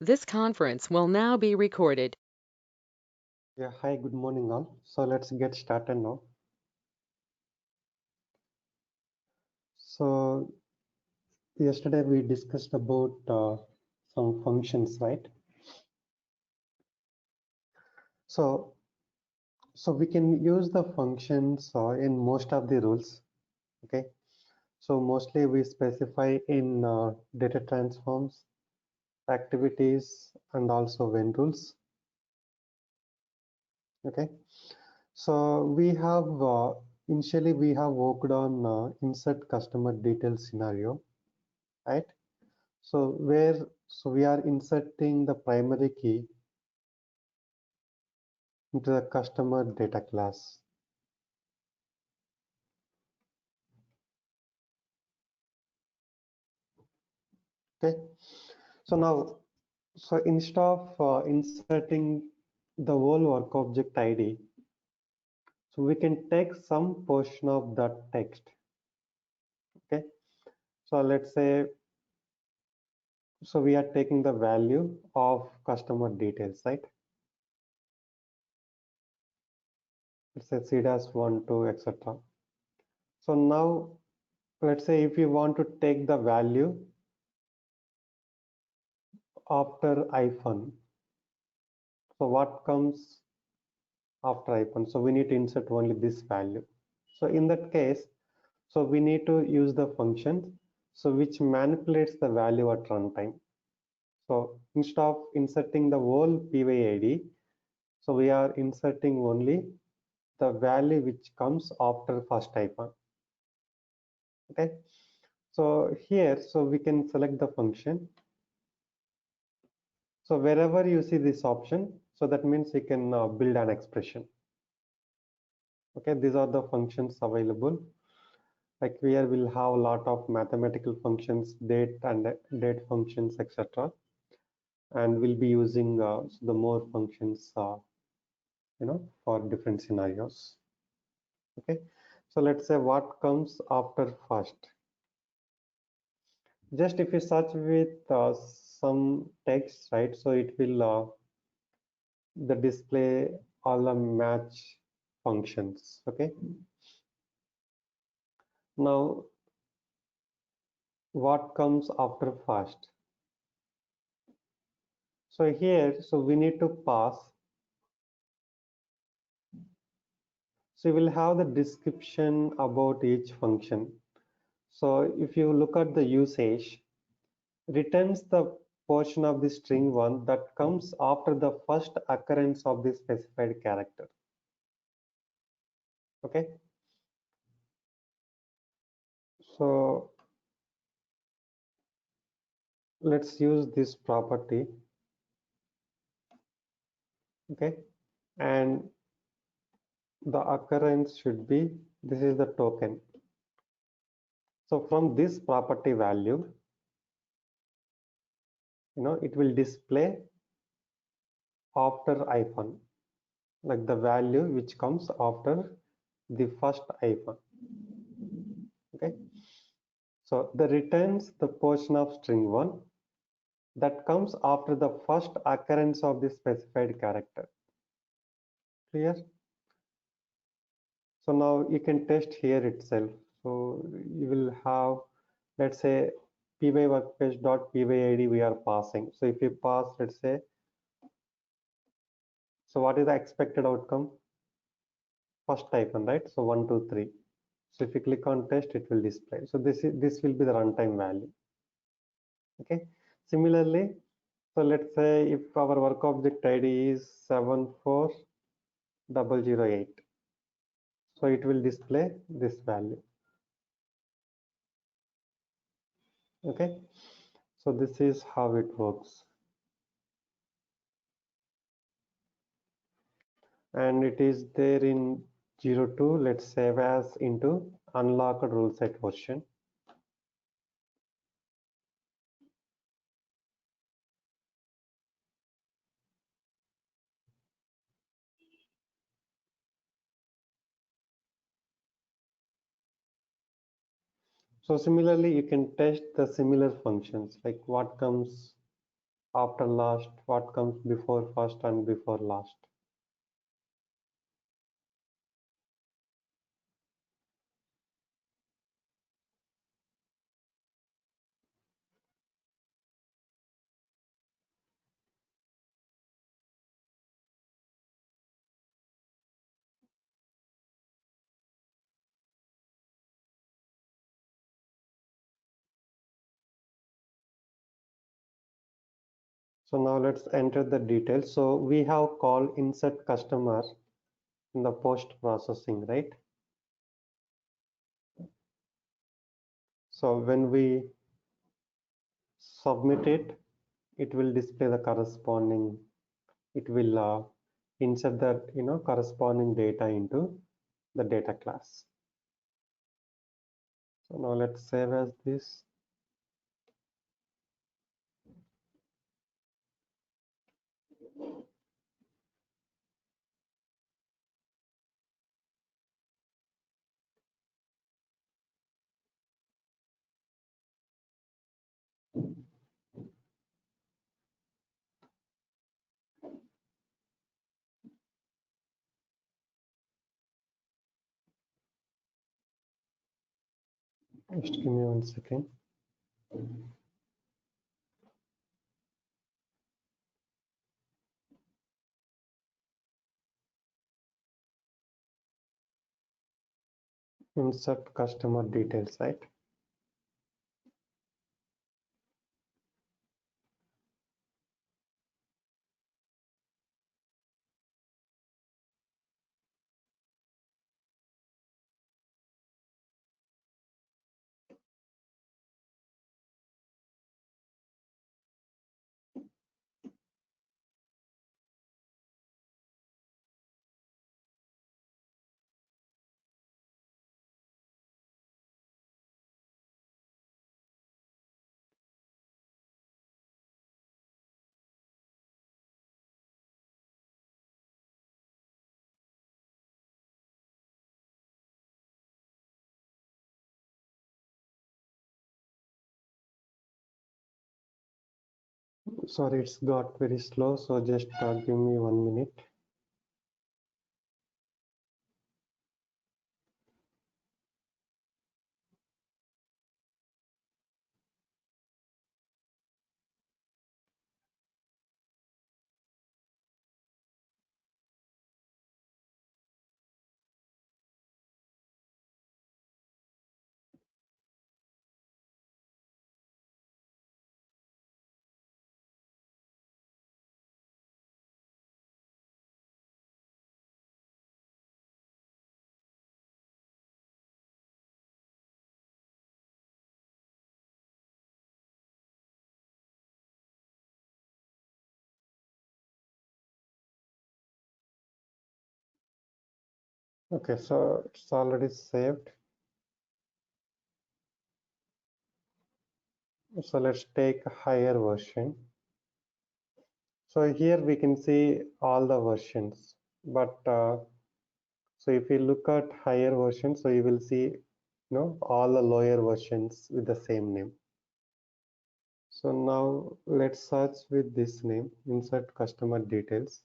This conference will now be recorded. Yeah, hi, good morning all. So let's get started now. So yesterday we discussed about some functions, right? So we can use the functions in most of the rules, okay? So mostly we specify in data transforms, activities, and also when rules, okay? So we have initially we have worked on insert customer details scenario, right? So we are inserting the primary key into the customer data class. Okay. So now, so instead of inserting the whole work object ID, so we can take some portion of that text. Okay. So let's say, so we are taking the value of customer details, right? Let's say CDAS 1, 2, etc. So now, let's say if you want to take the value after hyphen, so what comes after hyphen? So we need to insert only this value. So in that case, so we need to use the function so which manipulates the value at runtime. So instead of inserting the whole PYID, so we are inserting only the value which comes after first hyphen. Okay. So here, so we can select the function. So wherever you see this option, so that means you can build an expression. Okay, these are the functions available. Like here we'll have a lot of mathematical functions, date and date functions, etc. And we'll be using the more functions, for different scenarios. Okay, so let's say what comes after first. Just if you search with some text, right? So it will the display all the match functions. Okay, now what comes after first? So here, so we need to pass. So we will have the description about each function. So if you look at the usage, returns the portion of the string one that comes after the first occurrence of the specified character. Okay. So let's use this property. Okay. And the occurrence should be, this is the token. So from this property value, it will display after hyphen, like the value which comes after the first hyphen. Okay, so the returns the portion of string one that comes after the first occurrence of the specified character. Clear? So now you can test here itself. So you will have, let's say, py workpage dot pyd we are passing. So if you pass, let's say, so what is the expected outcome? First hyphen, right? So 1, 2, 3. So if you click on test, it will display. So this will be the runtime value. Okay. Similarly, so let's say if our work object ID is 74008. So it will display this value. Okay. So this is how it works. And it is there in 02. Let's save as into unlocked rule set version. So similarly, you can test the similar functions like what comes after last, what comes before first and before last. So now let's enter the details. So we have called insert customer in the post processing, right? So when we submit it, it will display the corresponding, it will insert the corresponding data into the data class. So now let's save as this. Just give me 1 second. Insert customer details, right? Sorry, it's got very slow, so just give me 1 minute. Okay, so it's already saved. So let's take a higher version. So here we can see all the versions, but so if you look at higher version, so you will see all the lower versions with the same name. So now let's search with this name, insert customer details.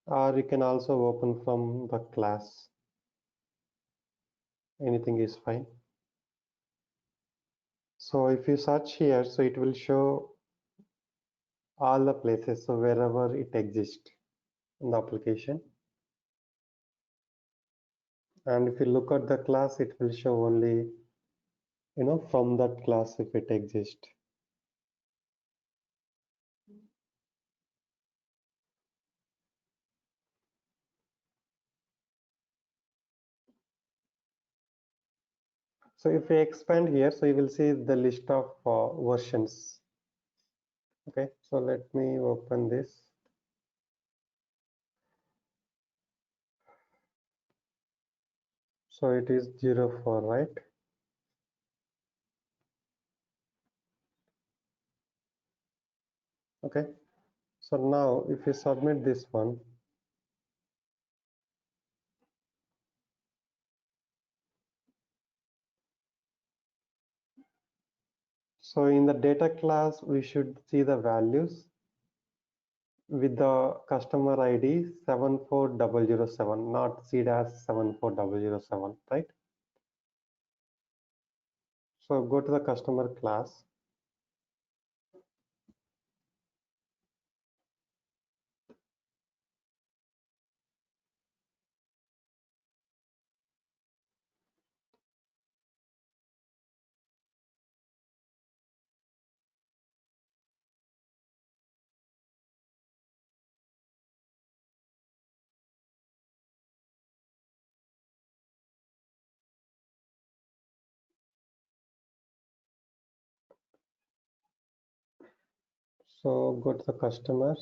Or you can also open from the class. Anything is fine. So if you search here, so it will show all the places, so wherever it exists in the application. And if you look at the class, it will show only from that class if it exists. So if we expand here, so you will see the list of versions. Okay, so let me open this. So it is 04, right? Okay, so now if you submit this one, So in the data class, we should see the values with the customer ID 74007, not C-74007, right? So go to the customer class. So go to the customer.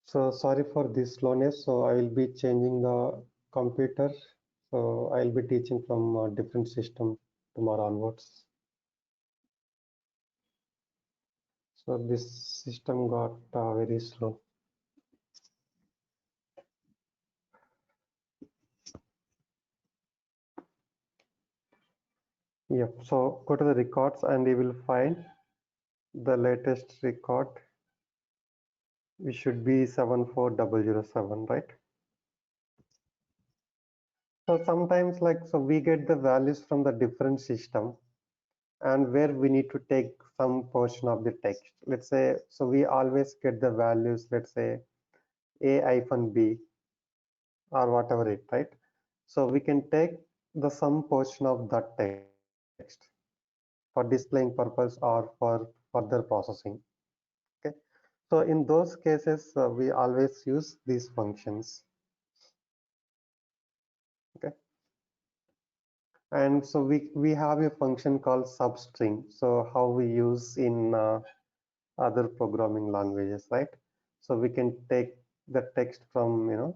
So sorry for this slowness. So I will be changing the computer. So I'll be teaching from a different system tomorrow onwards. So this system got very slow. Yep. So go to the records and you will find the latest record. We should be 74007, right? So sometimes so we get the values from the different system and where we need to take some portion of the text. Let's say, so we always get the values, let's say A-B or whatever it, right? So we can take the some portion of that text for displaying purpose or for further processing. Okay. So in those cases, we always use these functions. Okay. And so we have a function called substring. So how we use in other programming languages, right? So we can take the text from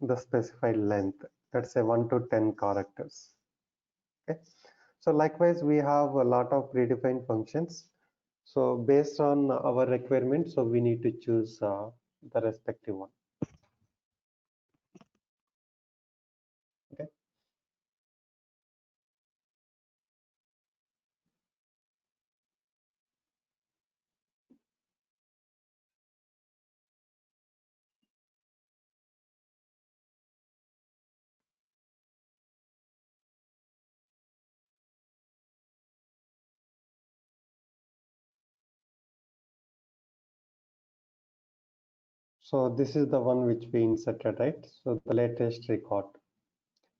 the specified length, let's say 1 to 10 characters. Okay. So likewise, we have a lot of predefined functions. So based on our requirements, so we need to choose the respective one. Okay. So this is the one which we inserted, right? So the latest record.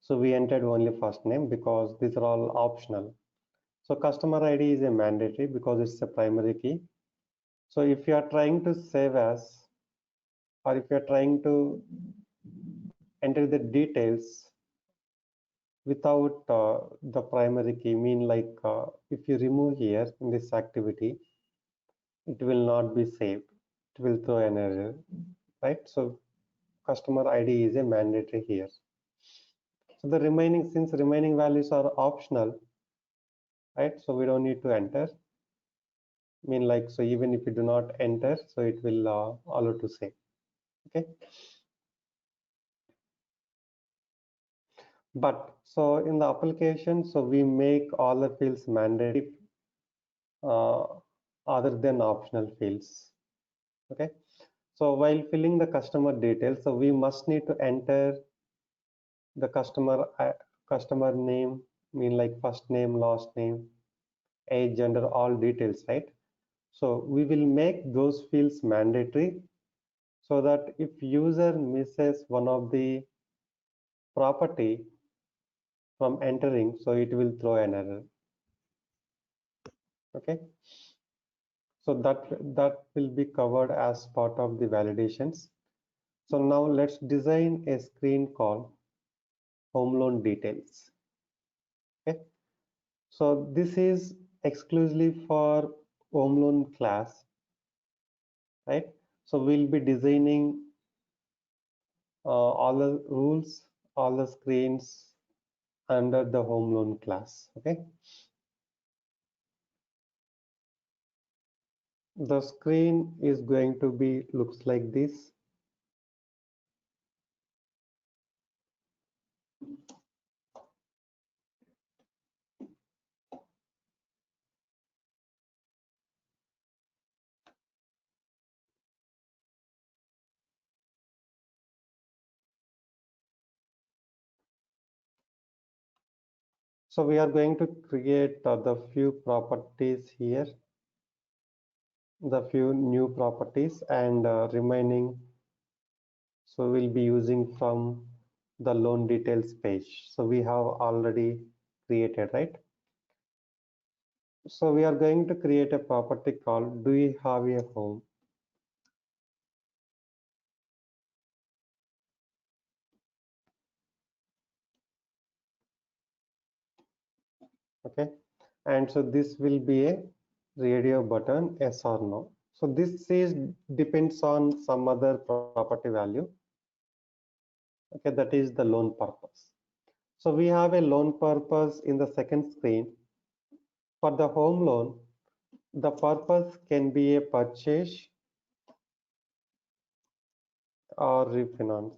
So we entered only first name because these are all optional. So customer ID is a mandatory because it's a primary key. So if you are trying to save as, or if you are trying to enter the details without the primary key, mean if you remove here in this activity, it will not be saved. It will throw an error, right? So customer ID is a mandatory here. So the remaining, since remaining values are optional, right? So we don't need to enter. So even if you do not enter, so it will allow to save. Okay. But so in the application, so we make all the fields mandatory uh, other than optional fields. Okay. So while filling the customer details, so we must need to enter the customer name, like first name, last name, age, gender, all details, right? So we will make those fields mandatory so that if user misses one of the property from entering, so it will throw an error. Okay. So that will be covered as part of the validations. So now let's design a screen called home loan details. Okay. So this is exclusively for home loan class, right? So we'll be designing all the rules, all the screens, under the home loan class. Okay, the screen is going to be looks like this. So we are going to create the few properties here, the few new properties, and remaining, so we'll be using from the loan details page. So we have already created, right? So we are going to create a property called do you have a home? Okay, and so this will be a radio button, yes or no. So this is depends on some other property value. Okay, that is the loan purpose. So we have a loan purpose in the second screen. For the home loan, the purpose can be a purchase or refinance,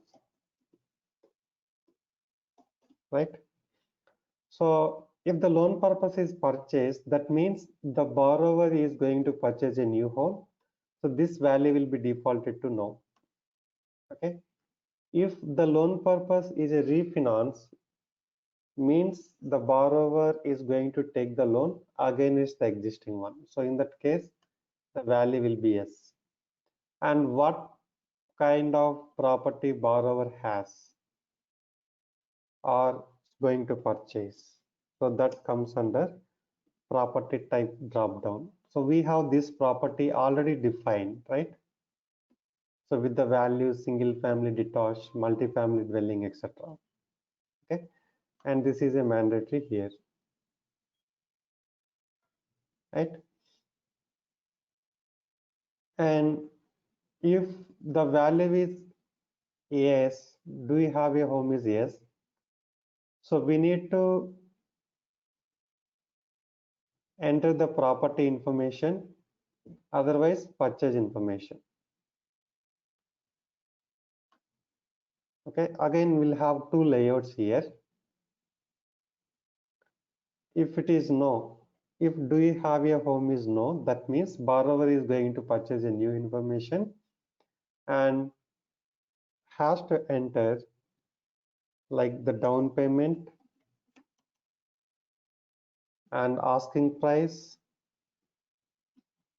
right? So if the loan purpose is purchase, that means the borrower is going to purchase a new home. So this value will be defaulted to no. Okay. If the loan purpose is a refinance, means the borrower is going to take the loan against the existing one. So in that case, the value will be yes. And what kind of property borrower has or going to purchase? So that comes under property type drop down. So we have this property already defined, right? So with the value single family detached, multi-family dwelling, etc. Okay, and this is a mandatory here, right? And if the value is yes, do you have a home is yes. So we need to enter the property information, otherwise purchase information. Okay, again we'll have two layouts here. If it is no, if do you have a home is no, that means borrower is going to purchase a new information and has to enter like the down payment and asking price.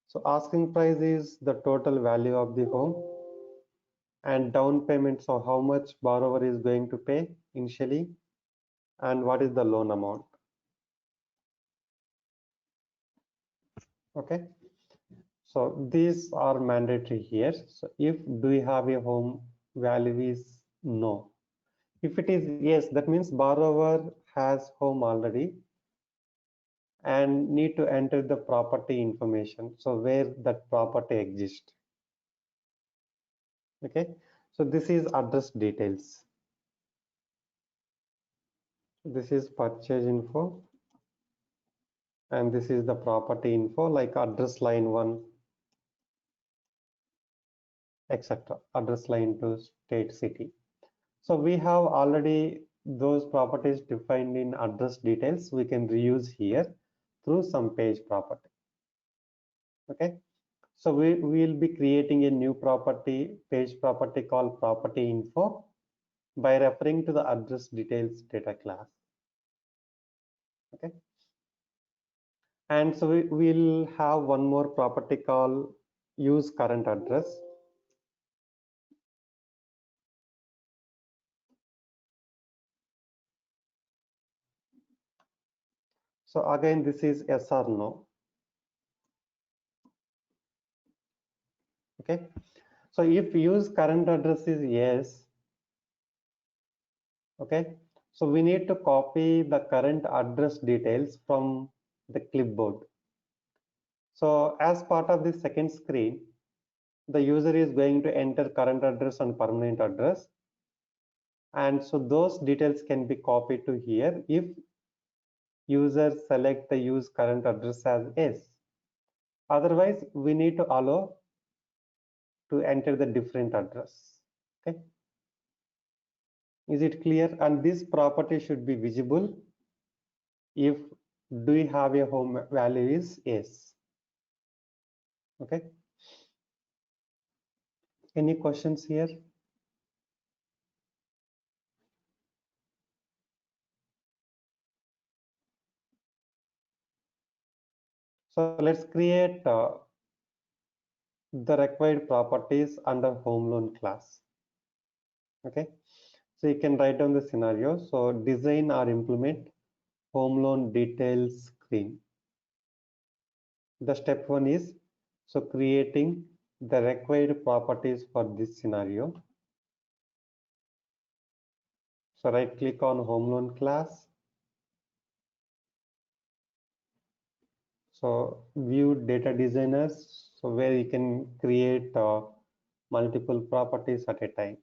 So asking price is the total value of the home and down payment, so how much borrower is going to pay initially and what is the loan amount. Okay, so these are mandatory here. So if do you have a home, value is no. If it is yes, that means borrower has home already and need to enter the property information. So where that property exists. Okay, so this is address details. This is purchase info and this is the property info like address line 1, etc. Address line to state city. So we have already those properties defined in address details. We can reuse here through some page property. Okay, so we will be creating a new property, page property called property info by referring to the address details data class. Okay, and so we will have one more property called use current address. So again, this is yes or no. Okay, so if use current address is yes, okay, so we need to copy the current address details from the clipboard. So as part of the second screen, the user is going to enter current address and permanent address. And so those details can be copied to here if user select the use current address as yes. Otherwise, we need to allow to enter the different address. Okay. Is it clear? And this property should be visible if do we have a home value is yes. Okay. Any questions here? So let's create the required properties under home loan class. Okay. So you can write down the scenario. So design or implement home loan details screen. The step one is so creating the required properties for this scenario. So right click on home loan class. So view data designers. So where you can create multiple properties at a time.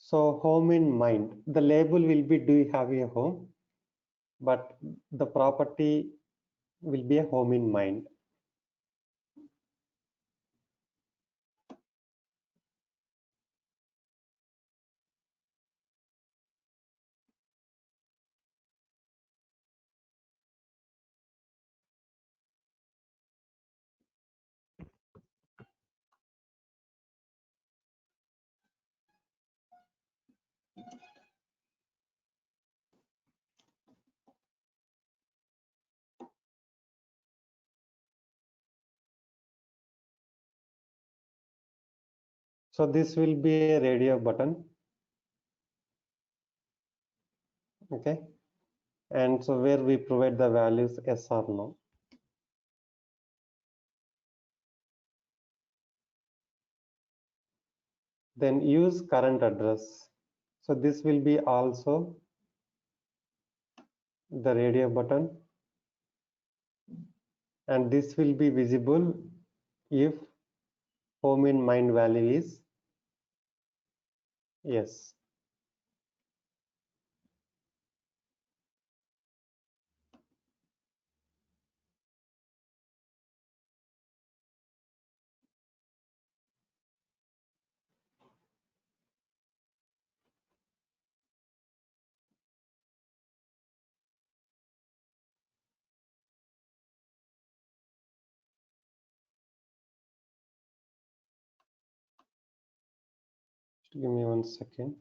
So home in mind, the label will be do you have a home, but the property will be a home in mind. So this will be a radio button. Okay. And so where we provide the values yes or no. Then use current address. So this will be also the radio button, and this will be visible if home in mind value is yes. Give me 1 second.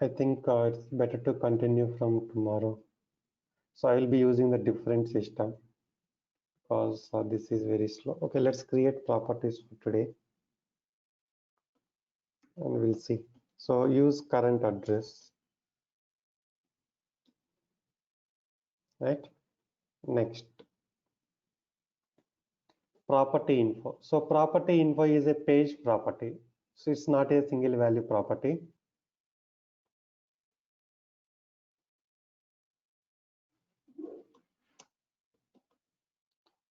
I think it's better to continue from tomorrow. So I will be using the different system because this is very slow. Okay, let's create properties for today and we'll see. So use current address, right? Next, property info. So property info is a page property. So it's not a single value property.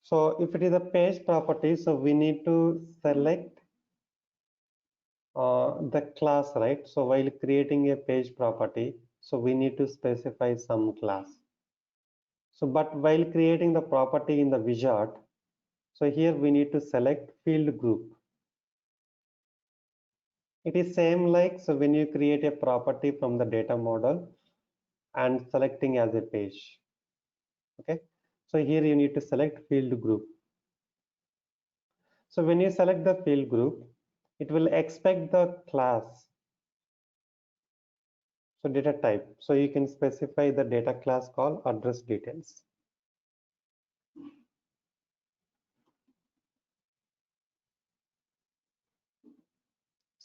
So if it is a page property, so we need to select the class, right? So while creating a page property, so we need to specify some class. So but while creating the property in the wizard, so here we need to select field group. It is same like so when you create a property from the data model and selecting as a page. Okay, so here you need to select field group. So when you select the field group, it will expect the class. So data type. So you can specify the data class called address details.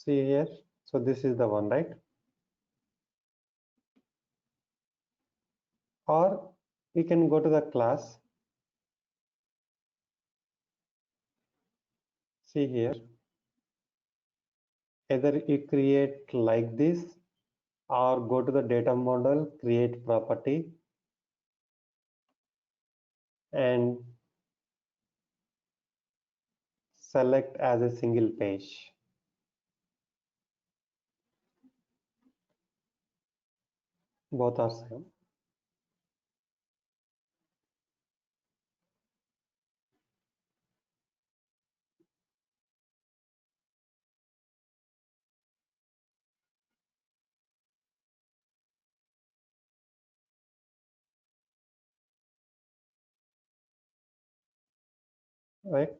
See here, so this is the one, right? Or we can go to the class. See here, either you create like this or go to the data model, create property, and select as a single page. Both are same. Right?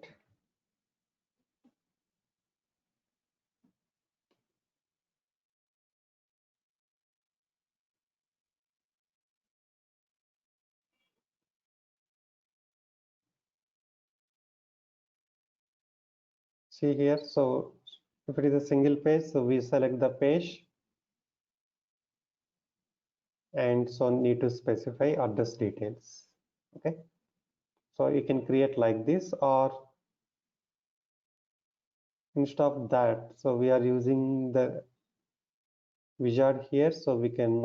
See here, so if it is a single page, so we select the page and so need to specify address details. Okay, so you can create like this, or instead of that, so we are using the wizard here, so we can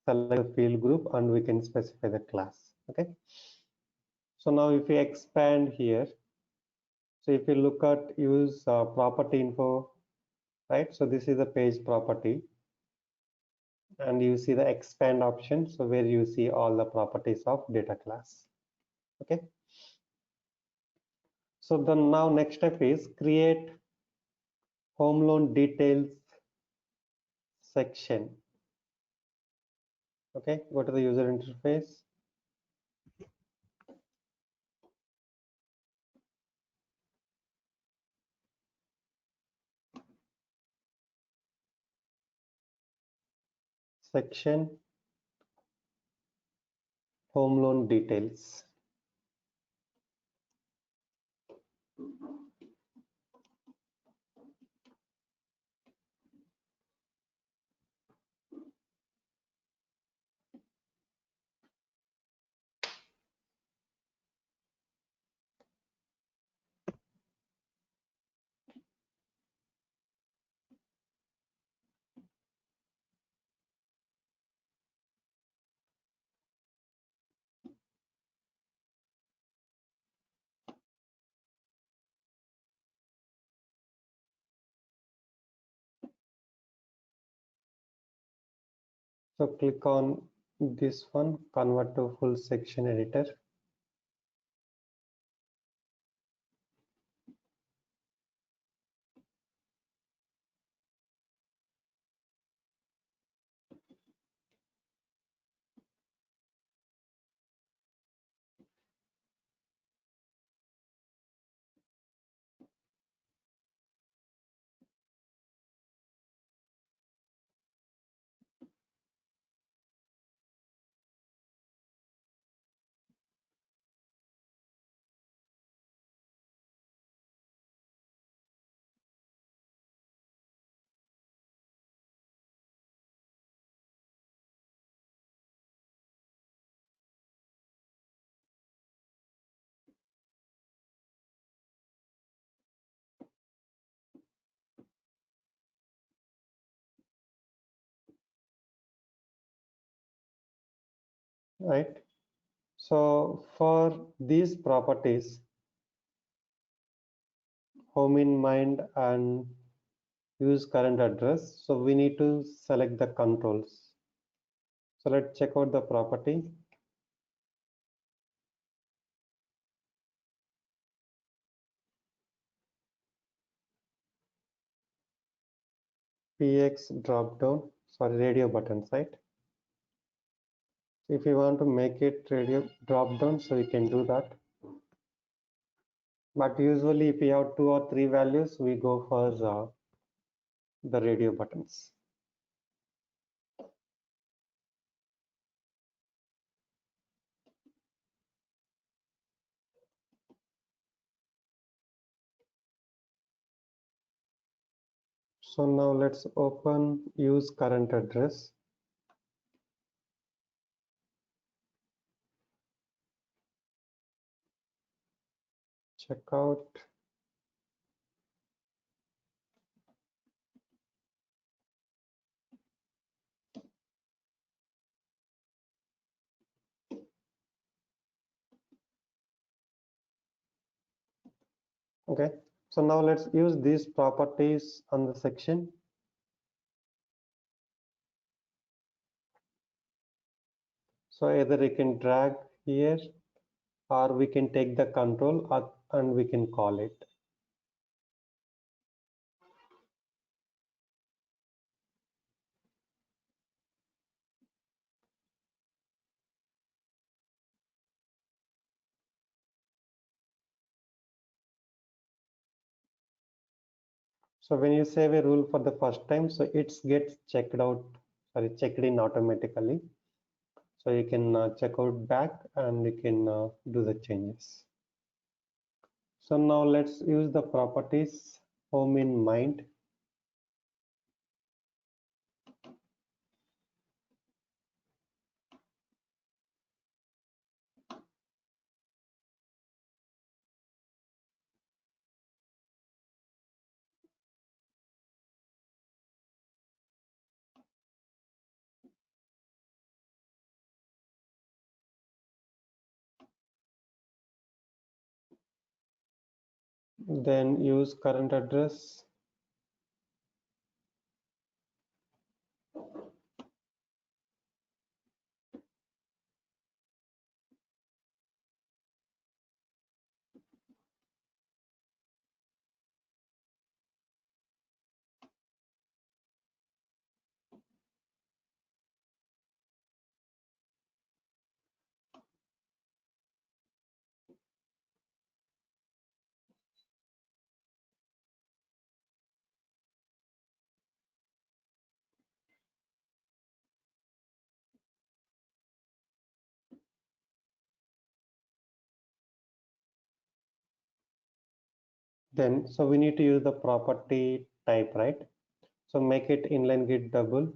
select the field group and we can specify the class. Okay, so now if we expand here, so if you look at use property info, right? So this is the page property, and you see the expand option, so where you see all the properties of data class. Okay, so the now next step is create home loan details section. Okay, go to the user interface. Section home loan details. So click on this one, convert to full section editor. Right, so for these properties, home in mind and use current address, so we need to select the controls. So let's check out the property. PX drop down, sorry, radio buttons, right? If you want to make it radio drop down, so you can do that. But usually if we have 2 or 3 values, we go for the radio buttons. So now let's open use current address. Check out. Okay, so now let's use these properties on the section. So either we can drag here or we can take the control and we can call it. So when you save a rule for the first time, so it gets checked in automatically. So you can check out back and you can do the changes. So now let's use the properties home in mind. Then use current address. Then, so we need to use the property type, right? So make it inline git double.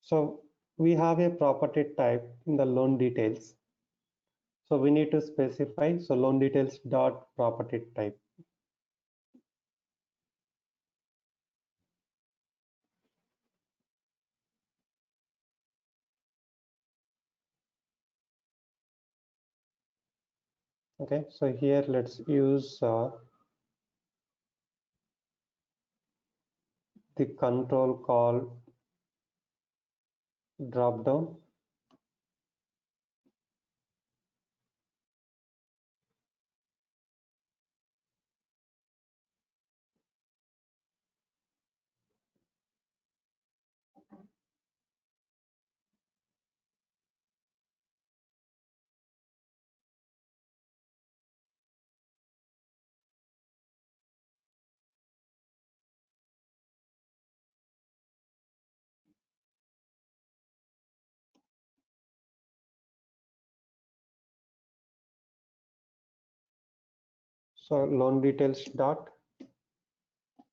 So we have a property type in the loan details. So we need to specify, so loan details dot property type. Okay, so here let's use the control call drop down. So loan details dot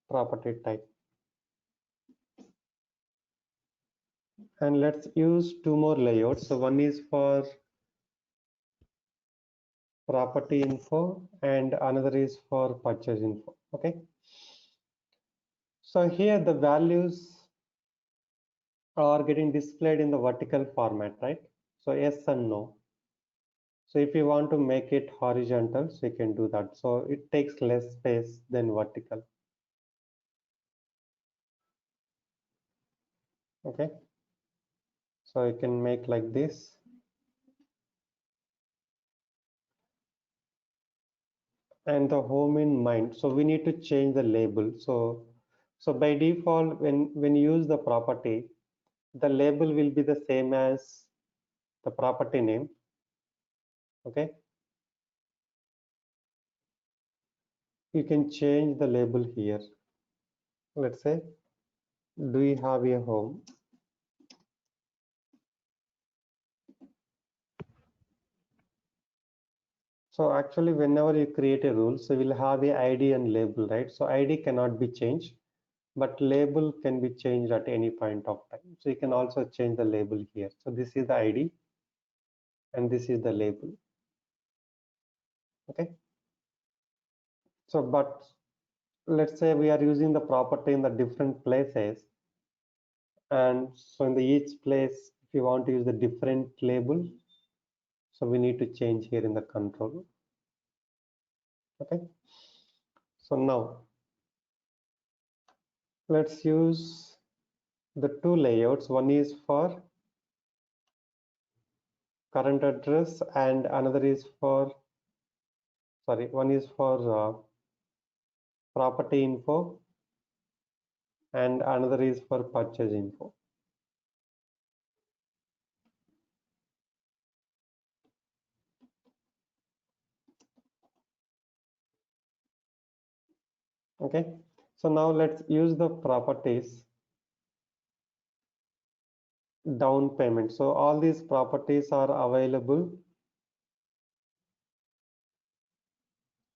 property type. And let's use two more layouts. So one is for property info and another is for purchase info. Okay. So here the values are getting displayed in the vertical format, right? So yes and no. So if you want to make it horizontal, so you can do that. So it takes less space than vertical. Okay. So you can make like this. And the home in mind. So we need to change the label. So by default, when you use the property, the label will be the same as the property name. Okay. You can change the label here. Let's say, do you have a home? So actually, whenever you create a rule, so we'll have a ID and label, right? So ID cannot be changed, but label can be changed at any point of time. So you can also change the label here. So this is the ID and this is the label. Okay. So, but let's say we are using the property in the different places. And so in the each place, if you want to use the different label, so we need to change here in the control. Okay. So now let's use the two layouts. One is for current address and another is for, sorry, one is for property info and another is for purchase info. Okay. So now let's use the properties down payment. So all these properties are available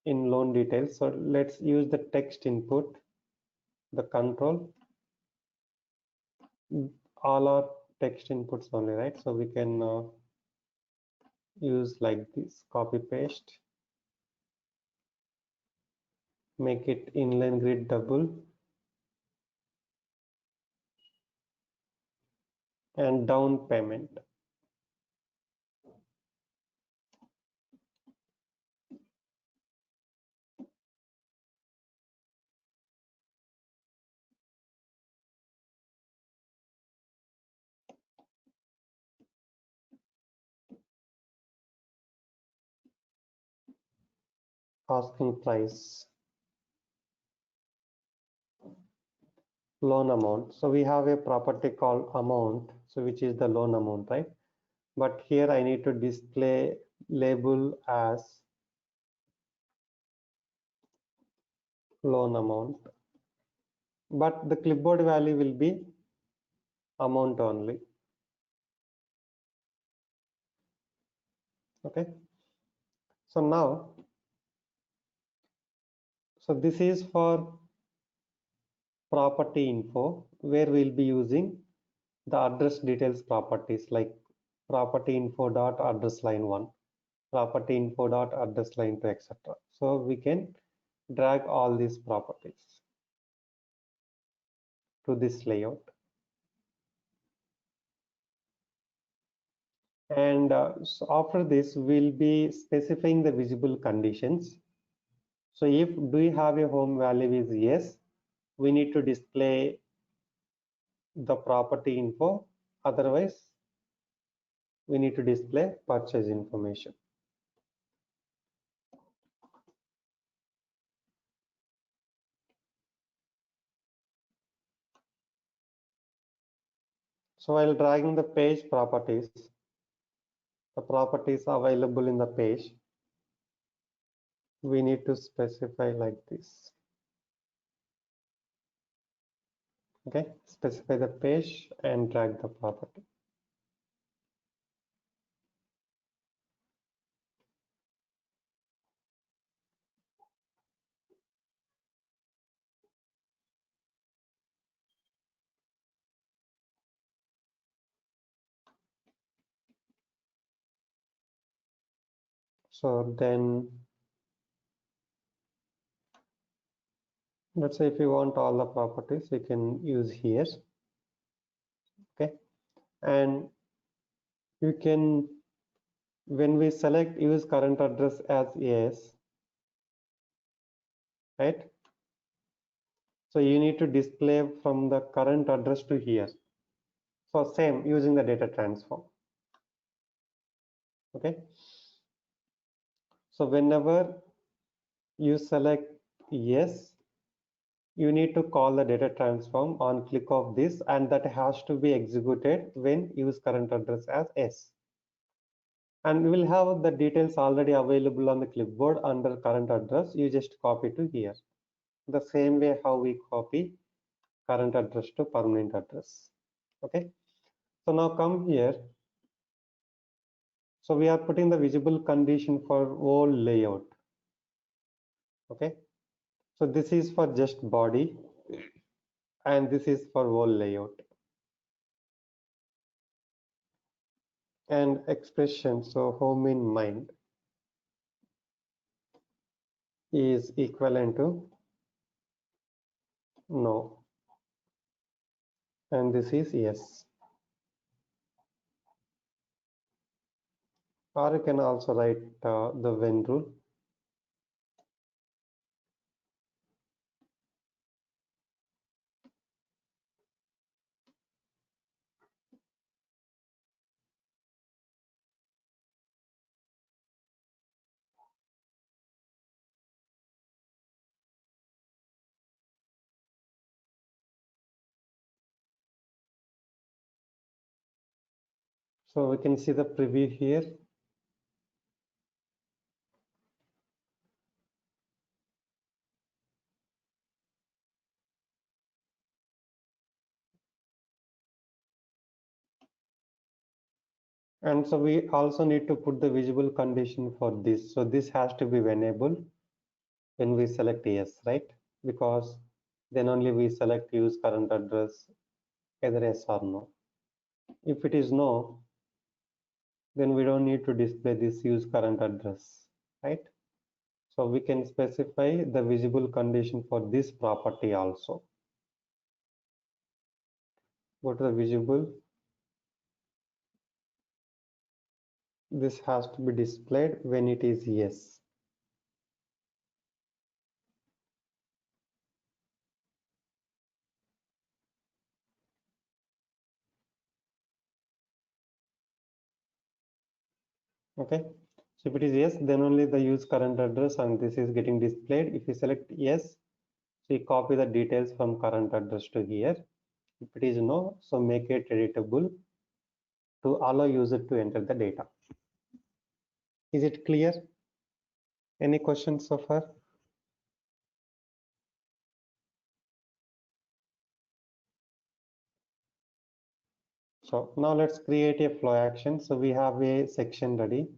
in loan details. So let's use the text input, the control. All are text inputs only, right? So we can use like this, copy paste, make it inline grid double and down payment. Asking price, loan amount. So we have a property called amount, so which is the loan amount, right? But here I need to display label as loan amount, but the clipboard value will be amount only. Okay. So now, so this is for property info where we'll be using the address details properties like property info dot address line 1, property info dot address line 2, etc. So we can drag all these properties to this layout. And so after this, we'll be specifying the visible conditions. So if do you have a home value is yes, we need to display the property info. Otherwise, we need to display purchase information. So while dragging the page properties, the properties available in the page, we need to specify like this. Okay, specify the page and drag the property. So then let's say if you want all the properties, you can use here. Okay, and you can, when we select use current address as yes, right? So you need to display from the current address to here. So same using the data transform. Okay. So whenever you select yes, you need to call the data transform on click of this, and that has to be executed when use current address as yes. And we will have the details already available on the clipboard under current address. You just copy to here. The same way how we copy current address to permanent address. Okay. So now come here. So we are putting the visible condition for whole layout. Okay. So this is for just body and this is for whole layout. And expression, so home in mind is equivalent to no. And this is yes. Or you can also write the when rule. So we can see the preview here. And so we also need to put the visible condition for this. So this has to be enabled when we select yes, right? Because then only we select use current address, either yes or no. If it is no, then we don't need to display this use current address, right? So we can specify the visible condition for this property also. Go to the visible. This has to be displayed when it is yes. Okay. So if it is yes, then only the use current address and this is getting displayed. If you select yes, so you copy the details from current address to here. If it is no, so make it editable to allow user to enter the data. Is it clear? Any questions so far? So now let's create a flow action. So we have a section ready.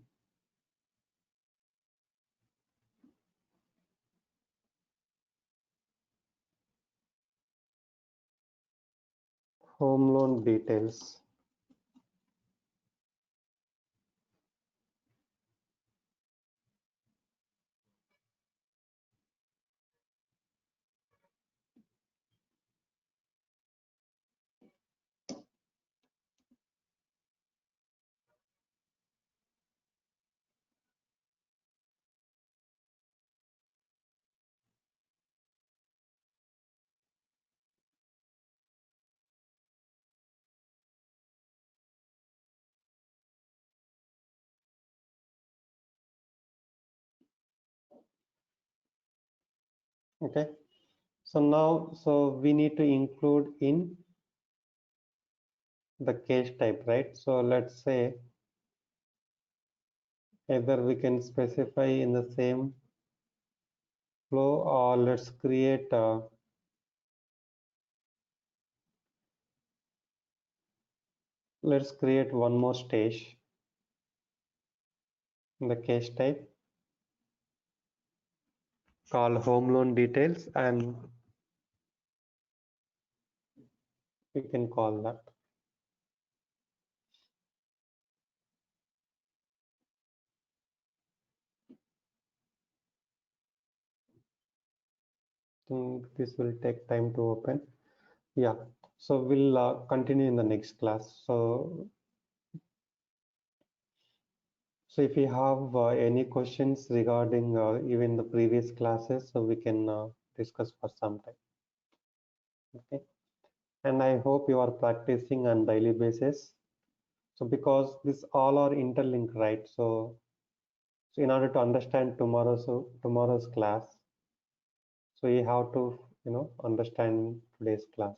Home loan details. Okay. So now, so we need to include in the case type, right? So let's say either we can specify in the same flow or let's create one more stage in the case type called home loan details, and we can call that. Think this will take time to open. Yeah, so we'll continue in the next class. So if you have any questions regarding even the previous classes, so we can discuss for some time. Okay. And I hope you are practicing on daily basis. So because this all are interlinked, right? So in order to understand tomorrow's class, so you have to understand today's class.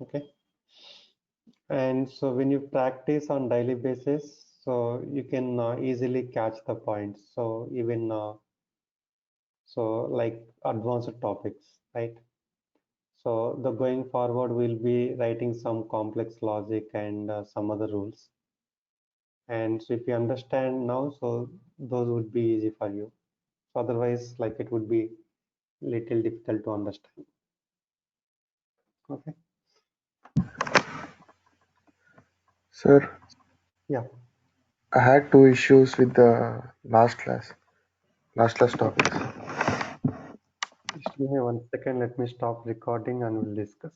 Okay. And so when you practice on daily basis, so you can easily catch the points. So even so like advanced topics, right? So the going forward, we'll be writing some complex logic and some other rules. And so if you understand now, so those would be easy for you. So otherwise, like it would be little difficult to understand. Okay. Sir, Yeah. I had two issues with the last class topics. Just give me 1 second. Let me stop recording and we'll discuss.